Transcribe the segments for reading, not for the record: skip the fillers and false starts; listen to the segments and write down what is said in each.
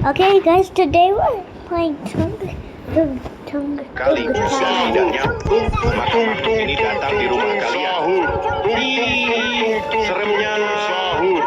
Okay, guys, today we're playing Tung. Kali setidaknya maka makhluk ini datang di rumah kalian. Seremnya sahur.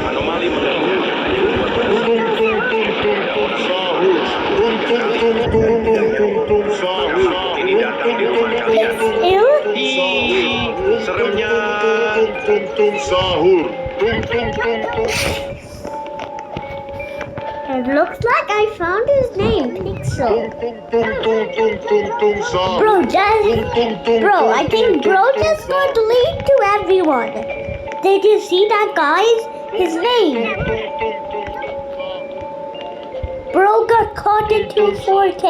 Anomali ini datang di rumah kalian. Seremnya sahur. It looks like I found his name, Pixel. Bro, I think Bro just got leaked to everyone. Did you see that, guys? His name. Bro got caught into 4K.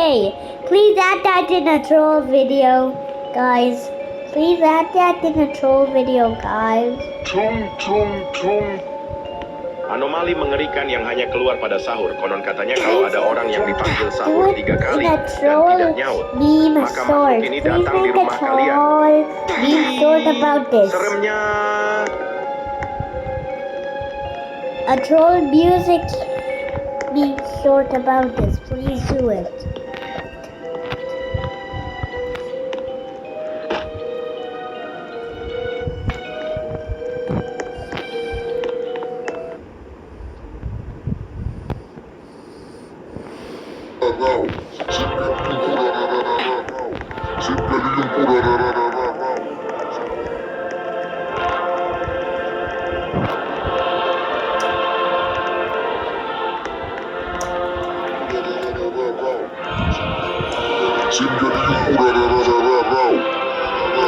Please add that in a troll video, guys. Please add that in a troll video, guys. Anomali mengerikan yang hanya keluar pada sahur. Konon katanya kalau ada orang yang dipanggil sahur 3 kali dan tidak nyaut, maka makhluk ini datang di rumah kalian. Seremnya. A troll music meme short about this. Please do it.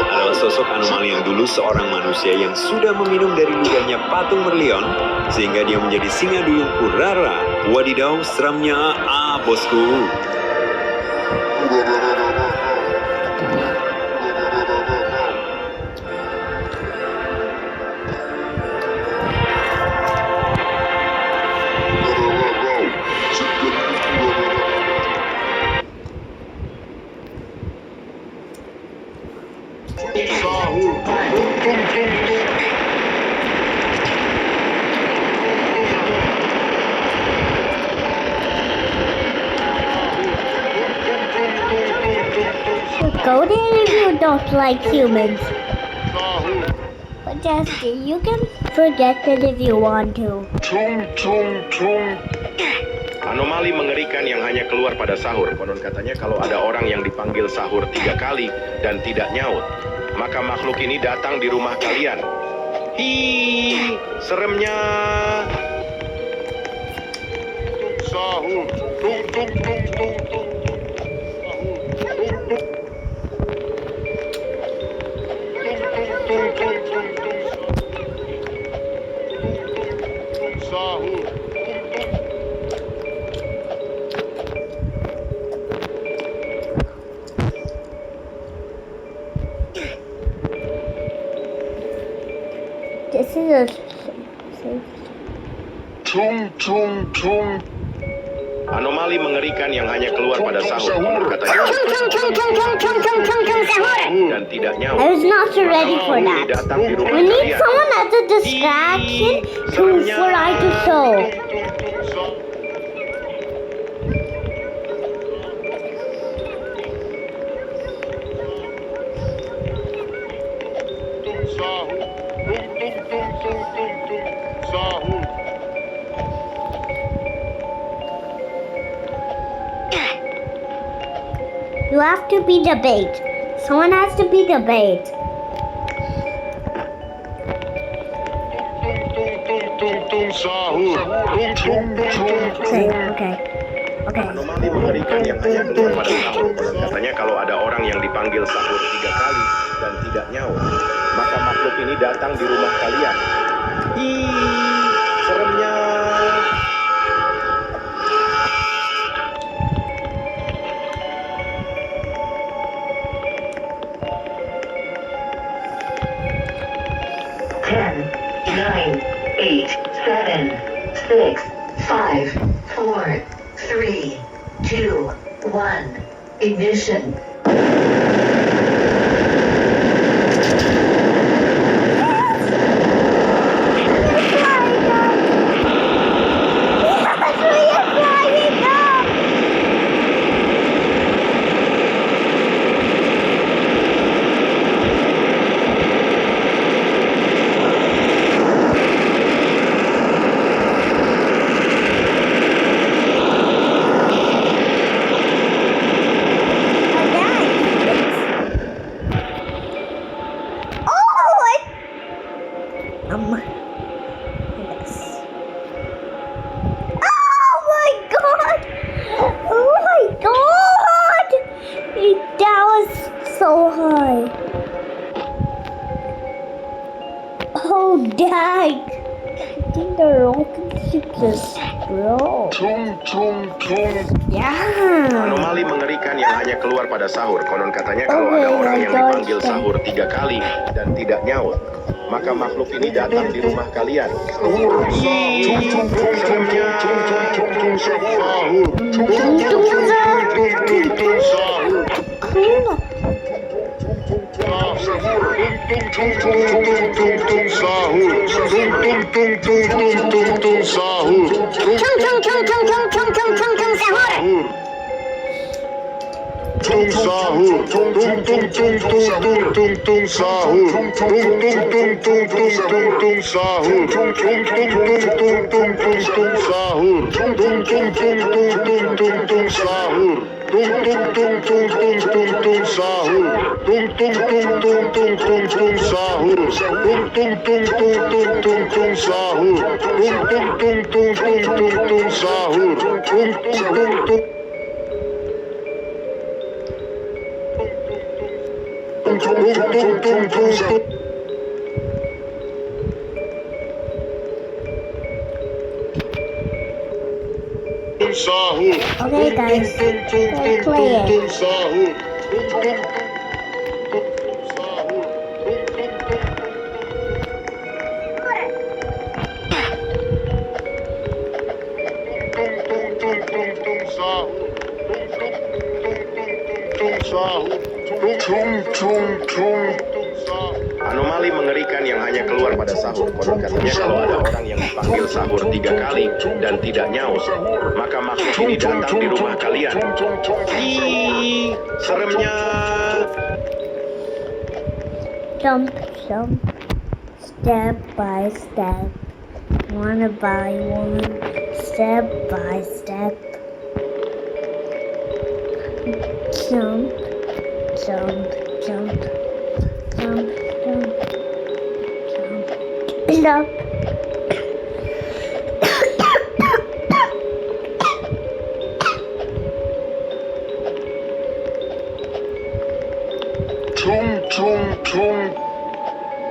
Adalah sosok anomali yang dulu seorang manusia yang sudah meminum dari ludahnya patung Merlion sehingga dia menjadi singa duyung Urara. Wadidaw, seramnya bosku. Go there if you don't like humans. But just you can forget it if you want to. Anomali mengerikan yang hanya keluar pada sahur. Konon katanya kalau ada orang yang dipanggil sahur 3 kali dan tidak nyaut, maka makhluk ini datang di rumah kalian. Seremnya. Sahur. This is a Anomali mengerikan yang hanya keluar pada sahur. Katanya dan tidak nyaut. I was not ready for that. We need someone as a distraction for I to show. You have to be the bait. Someone has to be the bait. Okay. Anomali mengerikan yang hanya keluar pada sahur. Katanya kalau ada orang yang dipanggil sahur 3 kali dan tidak nyaut, maka makhluk ini datang di rumah kalian. Seremnya. 5, 4, 3, 2, 1. Ignition. So high. Oh dang! I think the rocket ship just broke. Yeah. Anomali mengerikan yang hanya keluar pada sahur. Konon katanya kalau ada orang yang dipanggil sahur 3 kali dan tidak nyaut, maka makhluk ini datang di rumah kalian. Okay guys, let's play it. Anomali mengerikan yang hanya keluar pada sahur. Konon katanya kalau ada orang yang dipanggil sahur 3 kali dan tidak nyaut, maka makhluk ini datang di rumah kalian. Ih, seremnya. Jump, jump, step by step, one by one, step by step. Jump, jump, jump, jump, jump, jump, jump.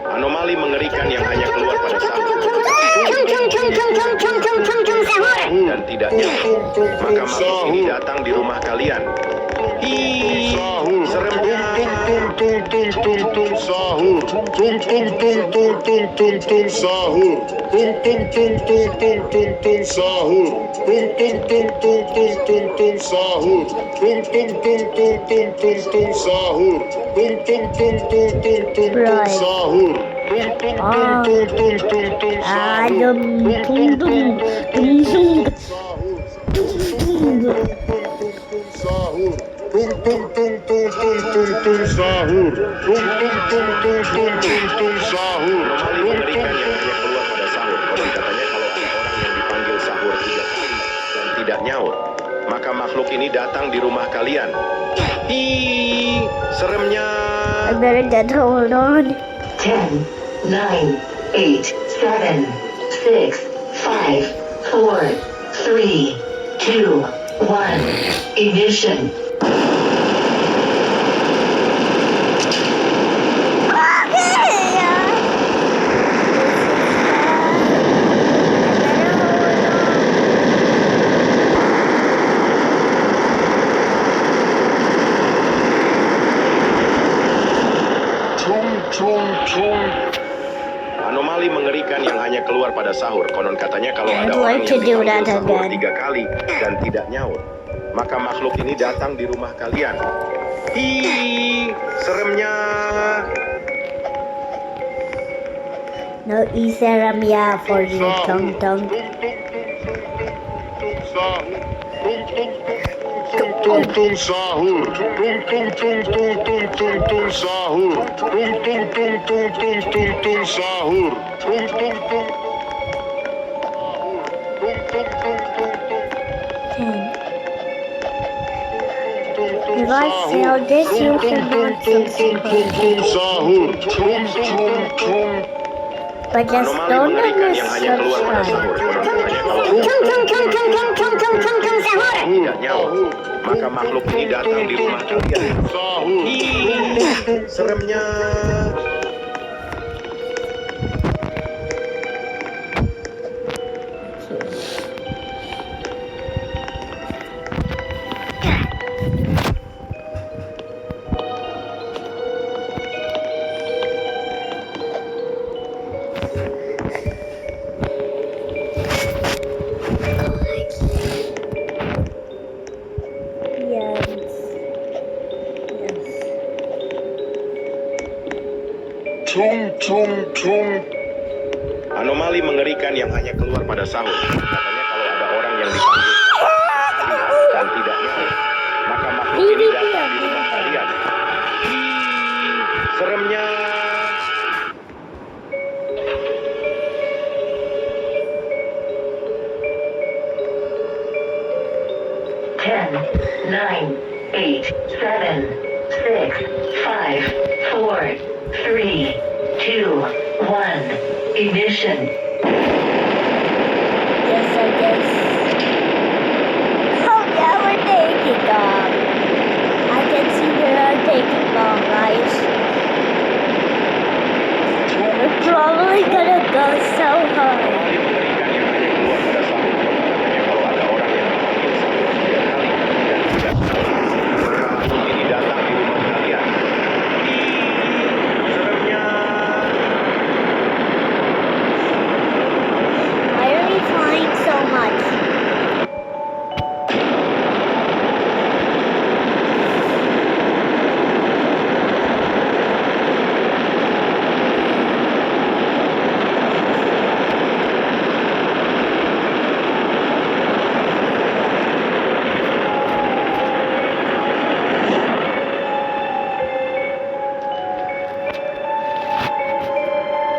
Anomali mengerikan yang hanya keluar pada sahur dan tidak nyaut, maka makhluk ini datang di rumah kalian. Ih, seremnya. Anomali mengerikan yang hanya keluar pada sahur. Konon katanya kalau ada orang yang dipanggil sahur 3 kali dan tidak nyaut, maka makhluk ini datang di rumah kalian. Ih, seremnya. I better get hold on. 10, 9, 8, 7, 6, 5, 4, 3, 2, 1. Ignition. Anomali mengerikan yang hanya keluar pada sahur. Konon katanya kalau I'd ada orang like to yang do dipanggil that sahur again. 3 kali dan tidak nyaut, maka makhluk ini datang di rumah kalian. Hi, seremnya. No iseram ya for you, tung tung. Tung tung sahur, tung tung tung tung tung tung tung sahur, tung tung tung tung tung tung tung sahur, tung tung tung tung tung tung tung If I fail this, you cannot subscribe. sahur, tung tung tung. But just Anomali don't mengerikan yang hanya keluar pada subscribe. sahur. Konon katanya kalau tidak nyaut, maka makhluk ini datang di rumah kalian. Hi, seremnya. Tung tung tung. Anomali mengerikan yang hanya keluar pada sahur. Katanya kalau ada orang yang dipanggil sahur dan tidak nyaut, maka makhluk ini datang di rumah kalian. Hi, seremnya. Ten, nine, eight, seven, six, five, four, three, two, one. Ignition. Yes, I guess. Oh yeah, we're taking off. I can see we are taking off, guys. We're probably gonna go so high. Why are we flying so much?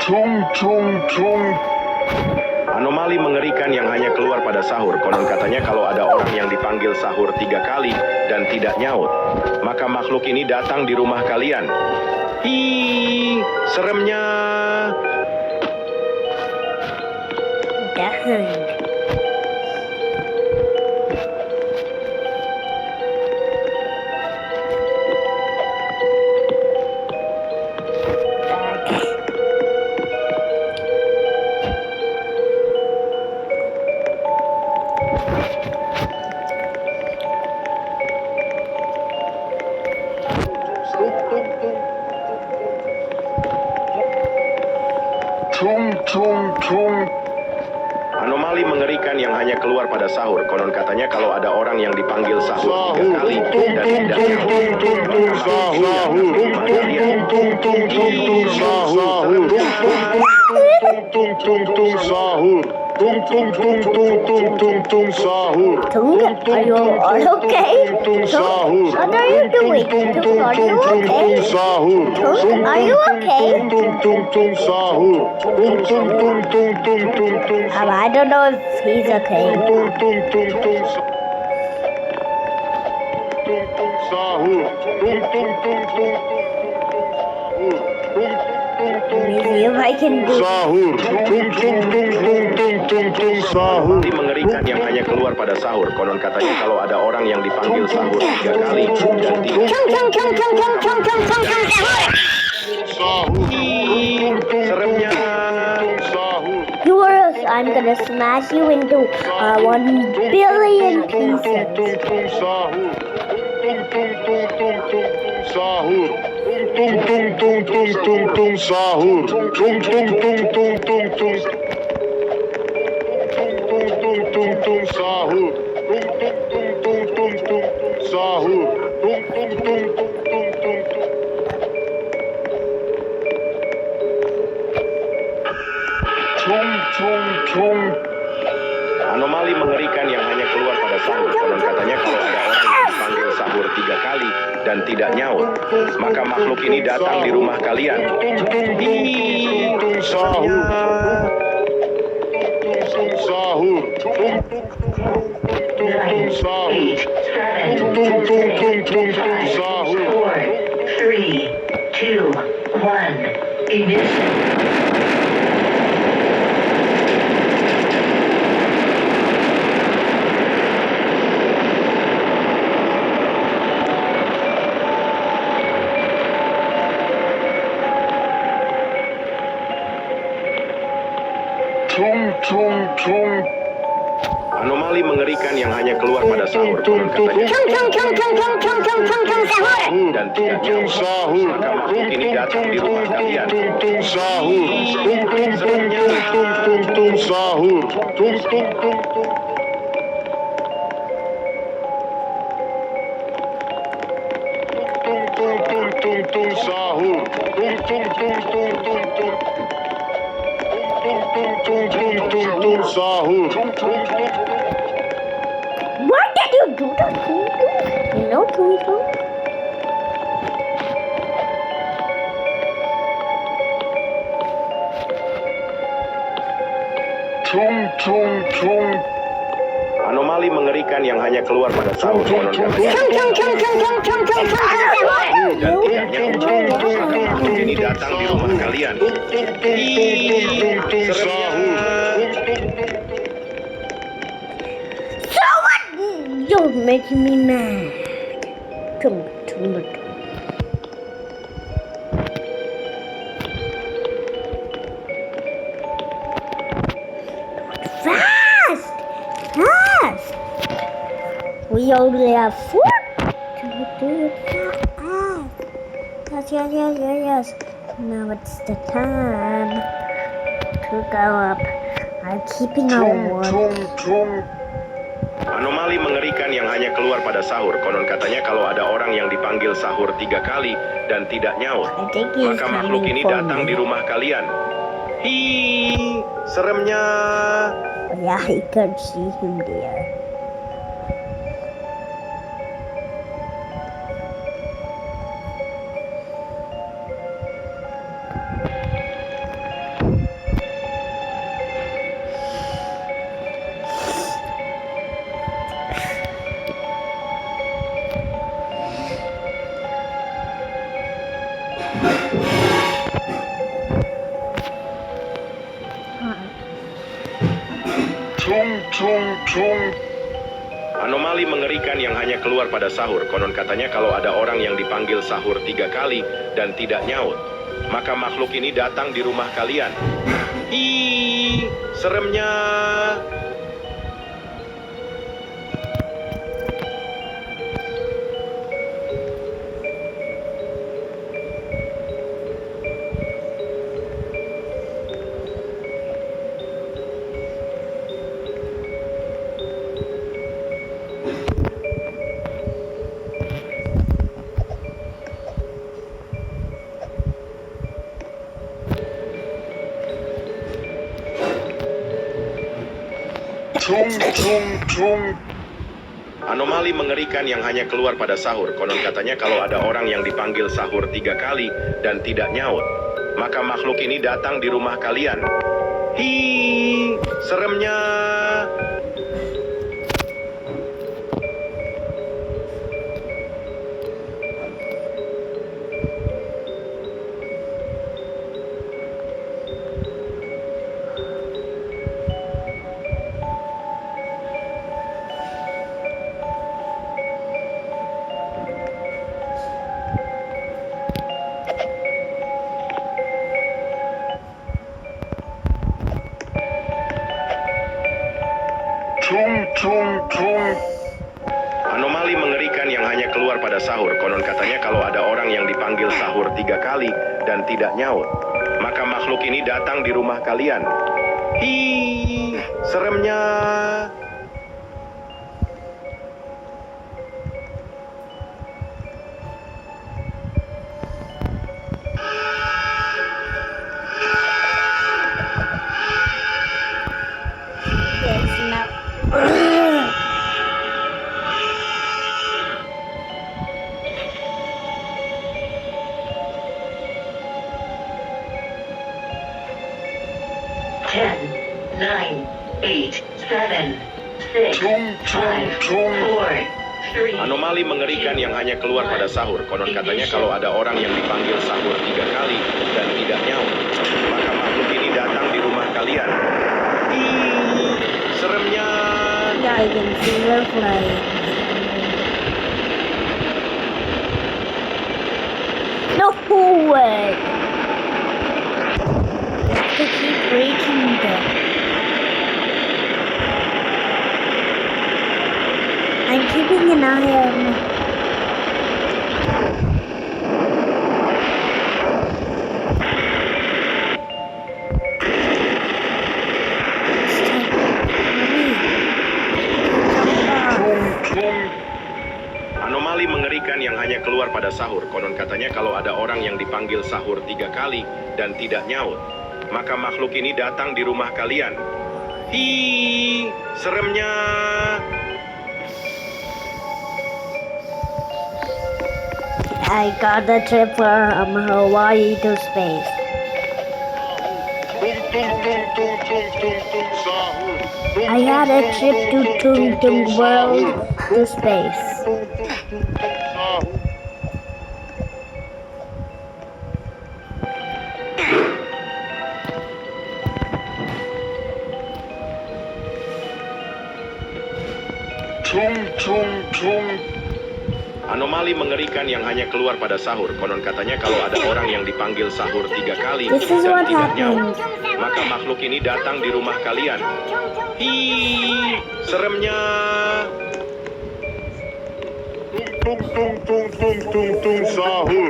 Tung tung tung. Anomali mengerikan yang hanya keluar pada sahur. Konon katanya kalau ada orang yang dipanggil sahur 3 kali dan tidak nyaut, maka makhluk ini datang di rumah kalian. Hi, seremnya. Dang. Tung tung tung. Anomali mengerikan yang hanya keluar pada sahur. Konon katanya kalau ada orang yang dipanggil sahur 3 kali dan tidak nyaut, maka makhluk ini datang di rumah kalian. Tung tung tung tung tung tung tung sahur. Tung, are you all okay? Tung, what are you doing? Tung, are you okay? Tung, are you okay? I don't know if he's okay. Let me see if I can do. Anomali mengerikan yang hanya keluar pada sahur. Konon katanya kalau ada orang yang dipanggil sahur 3 kali dan tidak seremnya. Yours, I'm gonna smash you into 1 billion pieces. tung tung sahur. Tung tung tung tung tung tung sahur. Tung tung tung tung tung tung tung. Tung tung tung. Anomali mengerikan yang hanya keluar pada sahur. Konon katanya kalau ada orang yang dipanggil sahur 3 kali dan tidak nyaut, maka makhluk ini datang di rumah kalian. Tung tung tung tung tung sahur. Tung tung sahur. Tung tung tung sahur. 8, 7, Tung tung tung tung tung 5, sahur. 4, 3, 2, 1. Ignition. Tung tung tung. Anomali mengerikan yang hanya keluar pada sahur. Konon katanya dan tidak Tung nyaut, sahur. maka makhluk ini datang di rumah kalian. Tung sahur. Tung tung tung tung tung tung sahur. Tung tung tung tung. Tung tung tung tung tung sahur. Tung tung tung tung tung tung. Tung tung tung tung tung tung sahur. Why did you do that, Twinkle? You know, Twinkle? Tung tung tung. Anomali mengerikan yang hanya keluar pada sahur. Konon katanya dan tidak nyaut, maka makhluk ini datang di rumah kalian. So what? You're making me mad. Twinkle. Fast! We only have 4 to do it fast. Yes. Now it's the time to go up. I'm keeping a one. Anomali mengerikan yang hanya keluar pada sahur. Konon katanya kalau ada orang yang dipanggil sahur 3 kali dan tidak nyaut, I think he's maka makhluk coming ini for datang me. di rumah kalian. Hi, seremnya. Yeah, I can see him there. Anomali mengerikan yang hanya keluar pada sahur. Konon katanya kalau ada orang yang dipanggil sahur 3 kali dan tidak nyaut, maka makhluk ini datang di rumah kalian. Hi, seremnya. Anomali mengerikan yang hanya keluar pada sahur. Konon katanya kalau ada orang yang dipanggil sahur 3 kali dan tidak nyaut, maka makhluk ini datang di rumah kalian. Hi, seremnya. Anomali mengerikan yang hanya keluar pada sahur. Konon katanya kalau ada orang yang dipanggil sahur 3 kali dan tidak nyaut, maka makhluk ini datang di rumah kalian. Hi, seremnya. Anomali mengerikan yang hanya keluar pada sahur. Konon katanya kalau ada orang yang dipanggil sahur 3 kali dan tidak nyaut, maka makhluk ini datang di rumah kalian. Ih, seremnya. Yeah, I can see her flying. No way! To keep breaking them. I'm keeping an eye on. Anomali mengerikan yang hanya keluar pada sahur. Konon katanya kalau ada orang yang dipanggil sahur 3 kali dan tidak nyaut, maka makhluk ini datang di rumah kalian. Ih, seremnya. I got a trip from Hawaii to space. I had a trip to Tung Tung World to space. Anomali mengerikan yang hanya keluar pada sahur. Konon katanya kalau ada orang yang dipanggil sahur 3 kali This is dan what tidak nyaut, happened. maka makhluk ini datang di rumah kalian. Ih, seremnya. Sahur.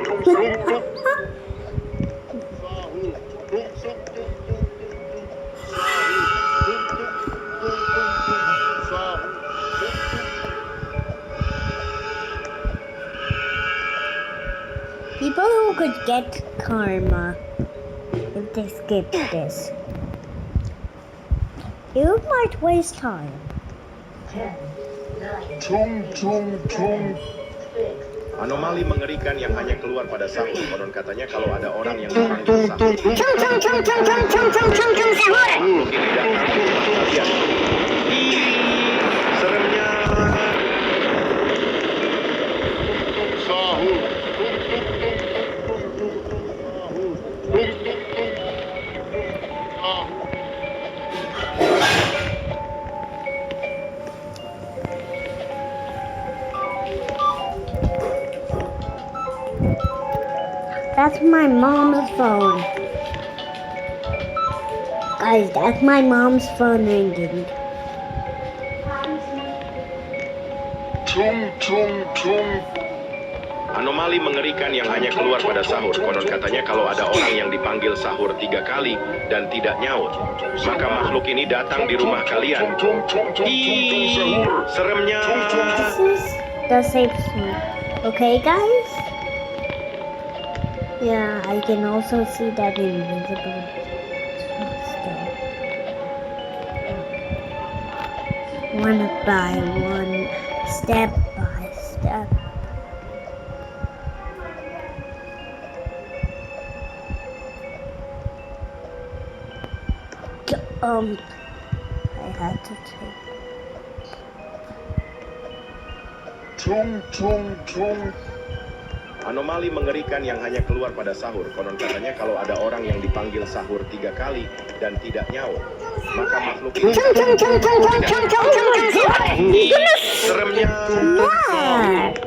People who could get karma if they skip this. You might waste time. 10, 9, Anomali mengerikan yang hanya keluar pada sahur. Konon katanya kalau ada orang yang dipanggil sahur, makhluk ini datang di rumah kalian. Ih, seremnya. Sahur. That's my mom's phone. Guys, that's my mom's phone ringing. Anomali mengerikan yang hanya keluar pada sahur. Konon katanya kalau ada orang yang dipanggil sahur 3 kali dan tidak nyaut, maka makhluk ini datang di rumah kalian. Ih, seremnya. This is the safe zone. Okay, guys? Yeah, I can also see that invisible stuff. One by one, step by step. I had to take. Anomali mengerikan yang hanya keluar pada sahur. Konon katanya kalau ada orang yang dipanggil sahur 3 kali dan tidak nyaut, maka makhluk ini seremnya. What?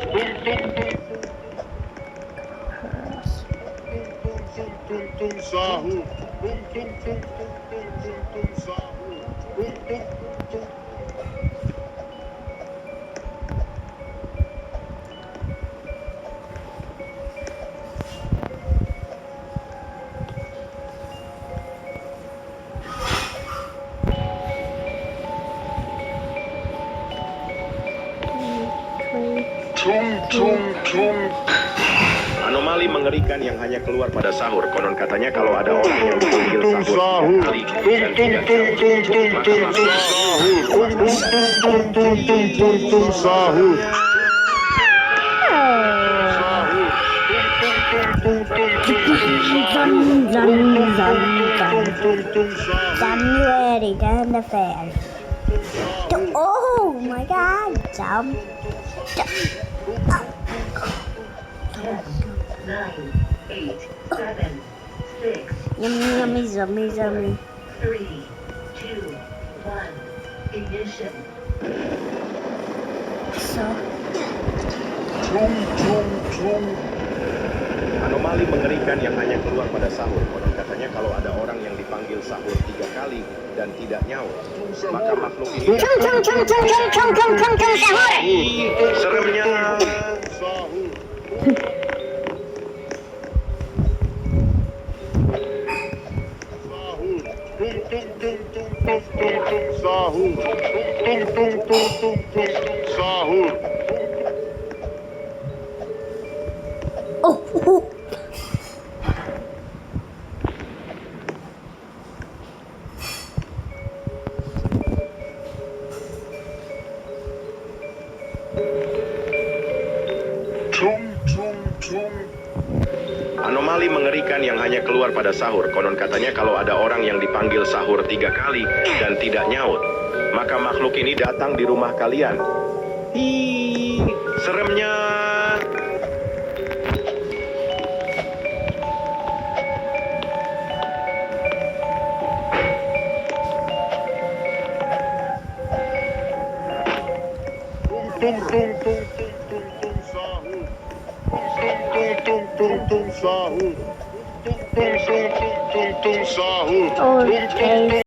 Sahur. Anomali mengerikan yang hanya keluar pada sahur. Konon katanya kalau ada orang yang dipanggil sahur 3 kali dan tidak nyaut, maka makhluk Sahur. January, then the fair. Oh! Oh my god. Jump. Yummy, yummy, yummy, yummy. 3, 2, 1, ignition. So, Tung tung tung. Anomali mengerikan yang hanya keluar pada sahur. Konon katanya kalau ada orang yang dipanggil sahur 3 kali dan tidak nyaut, maka makhluk ini seremnya. Sahur. Sahur. Tung tung tung tung tung tung sahur. oh, Tung tung tung. Anomali mengerikan yang hanya keluar pada sahur. Konon katanya kalau ada orang yang dipanggil sahur 3 kali dan tidak nyaut, maka makhluk ini datang di rumah kalian. Ih, seremnya. Tung tung tung tung tung tung sahur. Tung tung tung tung sahur. Tung tung tung tung tung sahur. Okay,